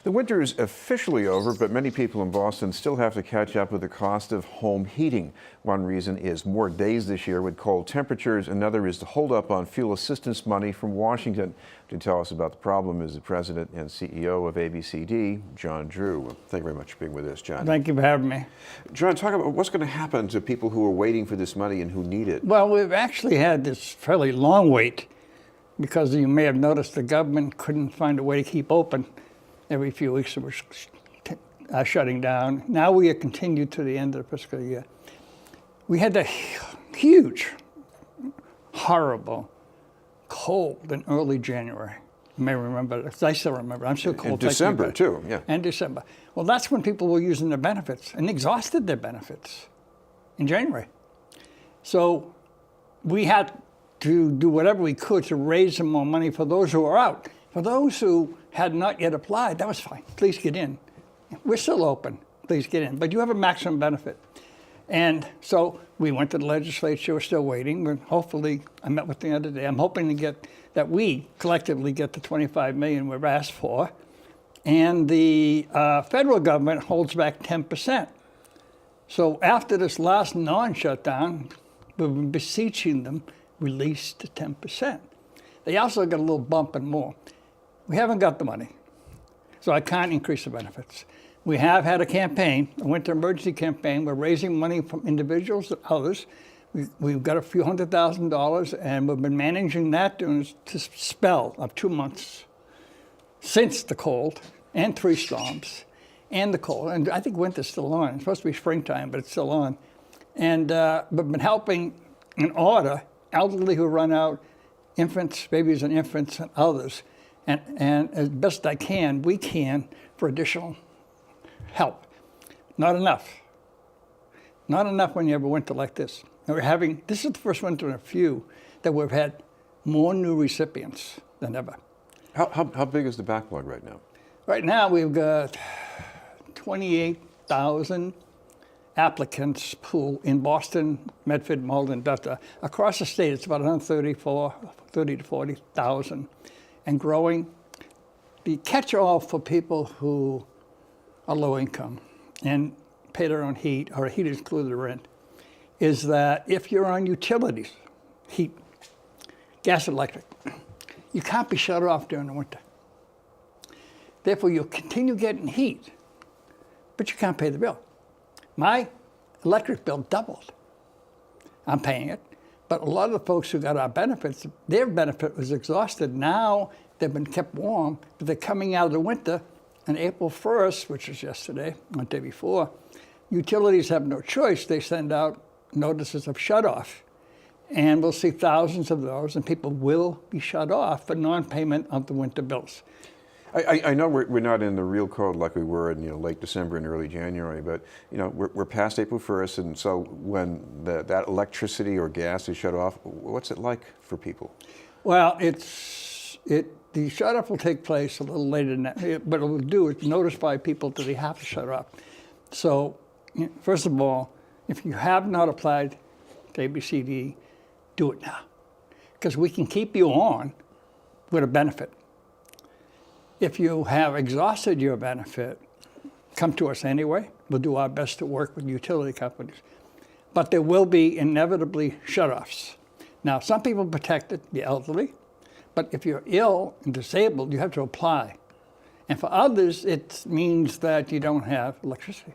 The winter is officially over, but many people in Boston still have to catch up with the cost of home heating. One reason is more days this year with cold temperatures. Another is the holdup on fuel assistance money from Washington. To tell us about the problem is the president and CEO of ABCD, John Drew. Thank you very much for being with us, John. Thank you for having me. John, talk about what's going to happen to people who are waiting for this money and who need it. Well, we've actually had this fairly long wait because you may have noticed the government couldn't find a way to keep open. Every few weeks it was shutting down. Now we are continued to the end of the fiscal year. We had the huge, horrible cold in early January. You may remember it. I still remember. I'm still cold. In December, too, yeah. And December. Well, that's when people were using their benefits and exhausted their benefits in January. So we had to do whatever we could to raise some more money for those who are out. For those who had not yet applied, that was fine. Please get in. We're still open. Please get in. But you have a maximum benefit. And so we went to the legislature. We're still waiting. Hopefully, I met with them the other day. I'm hoping to get that we collectively get the $25 million we've asked for. And the federal government holds back 10%. So after this last non-shutdown, we've been beseeching them, release the 10%. They also got a little bump and more. We haven't got the money, so I can't increase the benefits. We have had a campaign, a winter emergency campaign. We're raising money from individuals and others. We've got a few $100,000, and we've been managing that during this spell of 2 months since the cold and 3 storms and the cold. And I think winter's still on. It's supposed to be springtime, but it's still on. And we've been helping in order elderly who run out, infants, babies and infants and others. And as best I can, we can, for additional help. Not enough. Not enough when you have a winter like this. And this is the first winter in a few that we've had more new recipients than ever. How big is the backlog right now? Right now we've got 28,000 applicants pool in Boston, Medford, Malden, Delta. Across the state, it's about 30 to 40,000 and growing. The catch-all for people who are low income and pay their own heat, or heat is included in rent, is that if you're on utilities, heat, gas, electric, you can't be shut off during the winter. Therefore, you'll continue getting heat, but you can't pay the bill. My electric bill doubled. I'm paying it. But a lot of the folks who got our benefits, their benefit was exhausted. Now they've been kept warm, but they're coming out of the winter. On April 1st, which is yesterday, or the day before, utilities have no choice. They send out notices of shut-off. And we'll see thousands of those, and people will be shut off for non-payment of the winter bills. I know we're not in the real cold like we were in late December and early January, but we're past April 1st, and so when that electricity or gas is shut off, what's it like for people? Well, the shut-off will take place a little later than that. What it will do is notify people that they have to shut off. So, first of all, if you have not applied to ABCD, do it now, because we can keep you on with a benefit. If you have exhausted your benefit, come to us anyway. We'll do our best to work with utility companies. But there will be inevitably shutoffs. Now, some people are protected, the elderly, but if you're ill and disabled, you have to apply. And for others, it means that you don't have electricity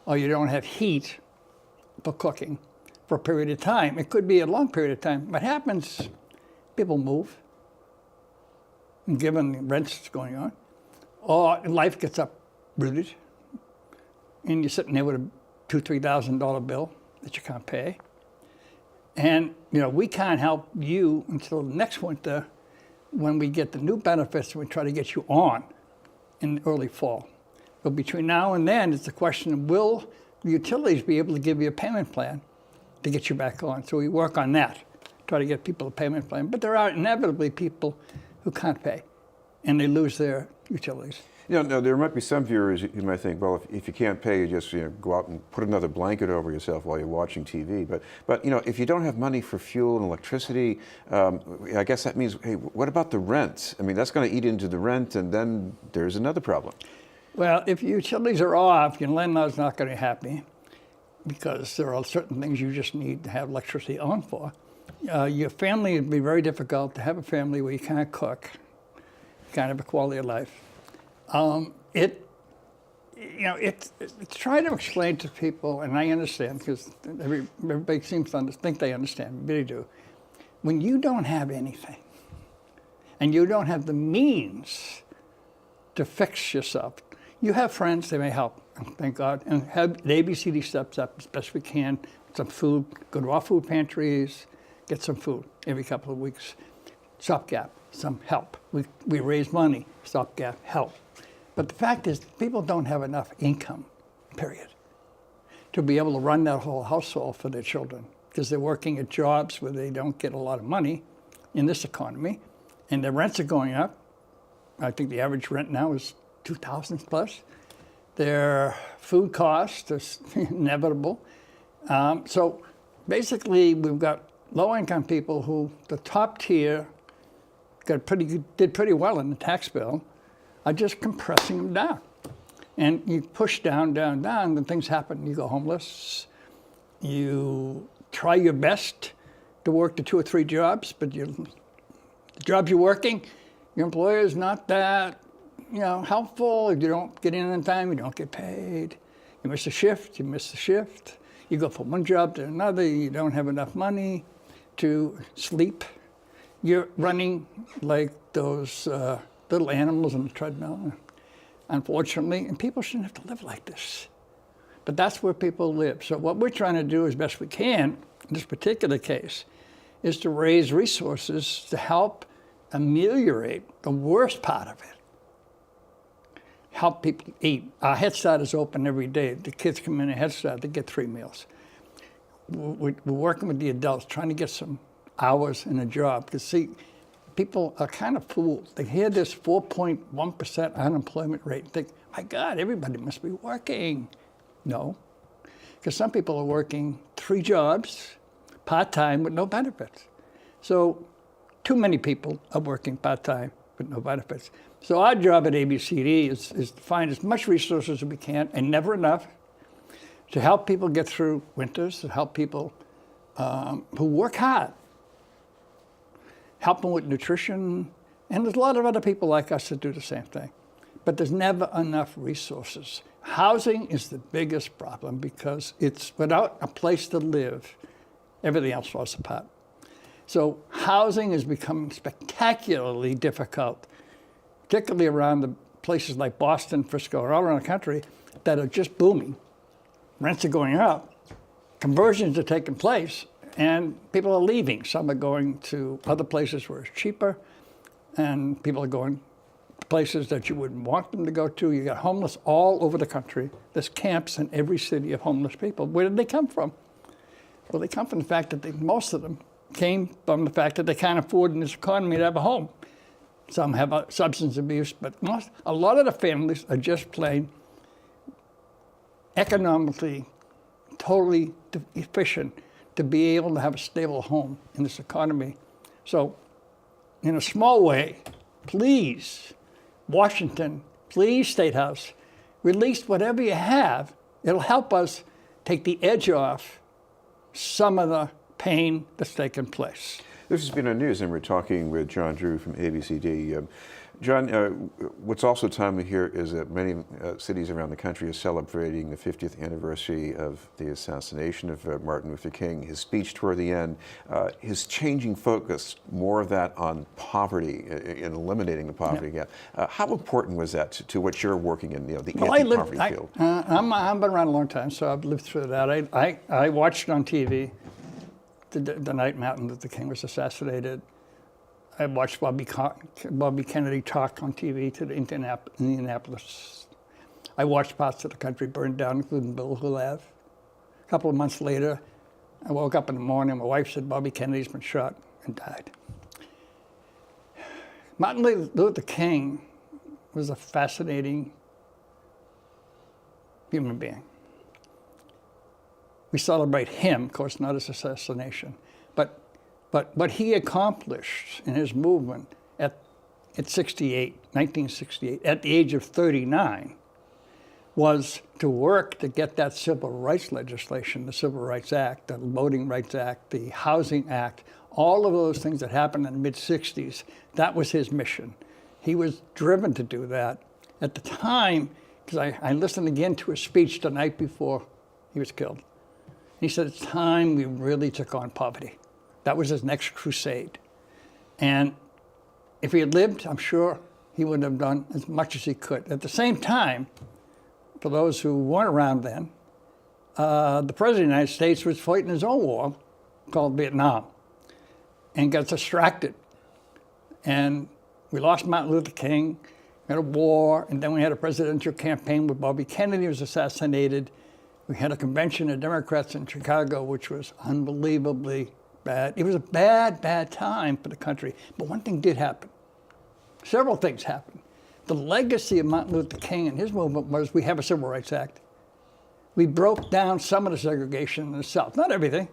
or you don't have heat for cooking for a period of time. It could be a long period of time. What happens, people move, given the rents going on, or life gets uprooted, and you're sitting there with a $2,000, $3,000 bill that you can't pay. And we can't help you until next winter when we get the new benefits and we try to get you on in the early fall. But between now and then, it's a question of will the utilities be able to give you a payment plan to get you back on? So we work on that, try to get people a payment plan. But there are inevitably people who can't pay, and they lose their utilities. Now, there might be some viewers who might think, well, if you can't pay, you just go out and put another blanket over yourself while you're watching TV. But if you don't have money for fuel and electricity, I guess that means, hey, what about the rent? I mean, that's going to eat into the rent, and then there's another problem. Well, if utilities are off, your landlord's not going to be happy because there are certain things you just need to have electricity on for. Your family, would be very difficult to have a family where you can't cook, you can't have a quality of life. It's trying to explain to people, and I understand because everybody seems to think they understand, they do. When you don't have anything, and you don't have the means to fix yourself, you have friends, they may help, thank God, and have the ABCD steps up as best we can, some food, go to our food pantries, get some food every couple of weeks. Stopgap, some help. We raise money, stopgap, help. But the fact is, people don't have enough income, period, to be able to run that whole household for their children because they're working at jobs where they don't get a lot of money in this economy, and their rents are going up. I think the average rent now is $2,000 plus. Their food costs is inevitable. So basically, we've got low-income people who the top tier did pretty well in the tax bill, are just compressing them down. And you push down, down, down, then things happen. You go homeless. You try your best to work the 2 or 3 jobs, but the jobs you're working, your employer is not that helpful. If you don't get in on time, you don't get paid. You miss a shift, you miss the shift. You go from one job to another, you don't have enough money to sleep. You're running like those little animals on the treadmill, unfortunately, and people shouldn't have to live like this. But that's where people live. So what we're trying to do as best we can, in this particular case, is to raise resources to help ameliorate the worst part of it. Help people eat. Our Head Start is open every day. The kids come in at Head Start, they get 3 meals. We're working with the adults, trying to get some hours in a job. Because see, people are kind of fooled. They hear this 4.1% unemployment rate and think, my God, everybody must be working. No, because some people are working 3 jobs, part-time with no benefits. So too many people are working part-time with no benefits. So our job at ABCD is to find as much resources as we can, and never enough, to help people get through winters, to help people who work hard, help them with nutrition, and there's a lot of other people like us that do the same thing. But there's never enough resources. Housing is the biggest problem because it's without a place to live, everything else falls apart. So housing has become spectacularly difficult, particularly around the places like Boston, Frisco, or all around the country that are just booming. Rents are going up, conversions are taking place, and people are leaving. Some are going to other places where it's cheaper, and people are going to places that you wouldn't want them to go to. You got homeless all over the country. There's camps in every city of homeless people. Where did they come from? Well, they come from the fact that most of them came from the fact that they can't afford in this economy to have a home. Some have substance abuse, but a lot of the families are just plain economically totally efficient to be able to have a stable home in this economy. So in a small way, please, Washington, please, State House, release whatever you have. It'll help us take the edge off some of the pain that's taken place. This has been on news, and we're talking with John Drew from ABCD. John, what's also timely here is that many cities around the country are celebrating the 50th anniversary of the assassination of Martin Luther King. His speech toward the end, his changing focus, more of that on poverty and eliminating the poverty gap. How important was that to what you're working in, the anti-poverty field? I've been around a long time, so I've lived through that. I watched on TV the night Martin Luther King was assassinated. I watched Bobby Kennedy talk on TV to the Indianapolis. I watched parts of the country burn down, including Belleville Ave. A couple of months later, I woke up in the morning, my wife said Bobby Kennedy's been shot and died. Martin Luther King was a fascinating human being. We celebrate him, of course, not his assassination, but what he accomplished in his movement at 1968, at the age of 39, was to work to get that civil rights legislation, the Civil Rights Act, the Voting Rights Act, the Housing Act, all of those things that happened in the mid-60s. That was his mission. He was driven to do that. At the time, because I listened again to his speech the night before he was killed. He said, it's time we really took on poverty. That was his next crusade. And if he had lived, I'm sure he would have done as much as he could. At the same time, for those who weren't around then, the President of the United States was fighting his own war called Vietnam and got distracted. And we lost Martin Luther King, we had a war, and then we had a presidential campaign where Bobby Kennedy was assassinated. We had a convention of Democrats in Chicago, which was unbelievably bad. It was a bad, bad time for the country. But one thing did happen. Several things happened. The legacy of Martin Luther King and his movement was we have a Civil Rights Act. We broke down some of the segregation in the South, not everything.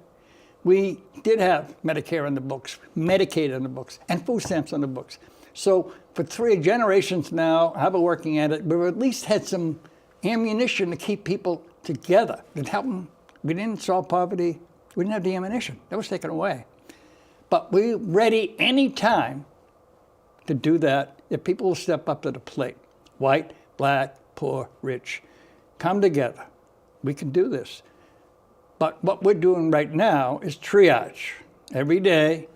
We did have Medicare in the books, Medicaid in the books, and food stamps in the books. So for 3 generations now, I've been working at it, we've at least had some ammunition to keep people together, that help them. We didn't solve poverty. We didn't have the ammunition. That was taken away. But we're ready any time to do that if people will step up to the plate. White, black, poor, rich. Come together. We can do this. But what we're doing right now is triage. Every day,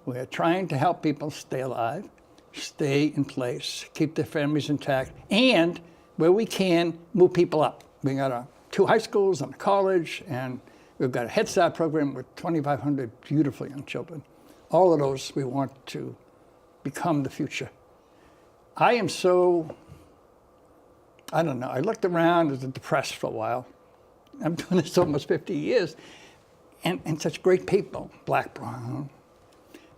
we're trying to help people stay alive, stay in place, keep their families intact, and where we can, move people up. We got 2 high schools and a college, and we've got a Head Start program with 2,500 beautiful young children. All of those we want to become the future. I am so, I don't know, I looked around as depressed for a while. I'm doing this almost 50 years, and such great people, black, brown.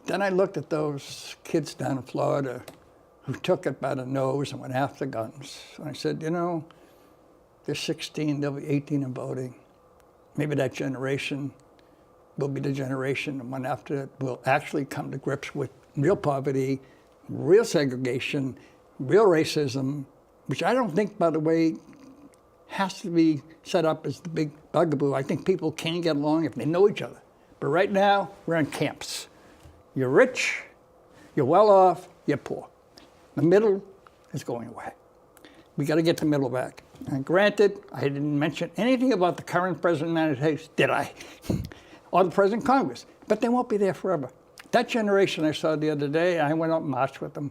Then I looked at those kids down in Florida who took it by the nose and went after guns. And I said, you know, they're 16, they'll be 18 and voting. Maybe that generation will be the generation, and one after it will actually come to grips with real poverty, real segregation, real racism, which I don't think, by the way, has to be set up as the big bugaboo. I think people can get along if they know each other. But right now, we're in camps. You're rich, you're well off, you're poor. The middle is going away. We got to get the middle back. And granted, I didn't mention anything about the current President of the United States, did I? Or the President of Congress. But they won't be there forever. That generation I saw the other day, I went out and marched with them.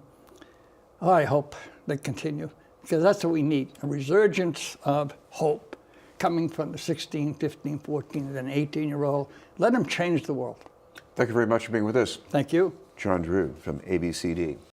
Oh, I hope they continue, because that's what we need, a resurgence of hope coming from the 16, 15, 14, and 18-year-old. Let them change the world. Thank you very much for being with us. Thank you. John Drew from ABCD.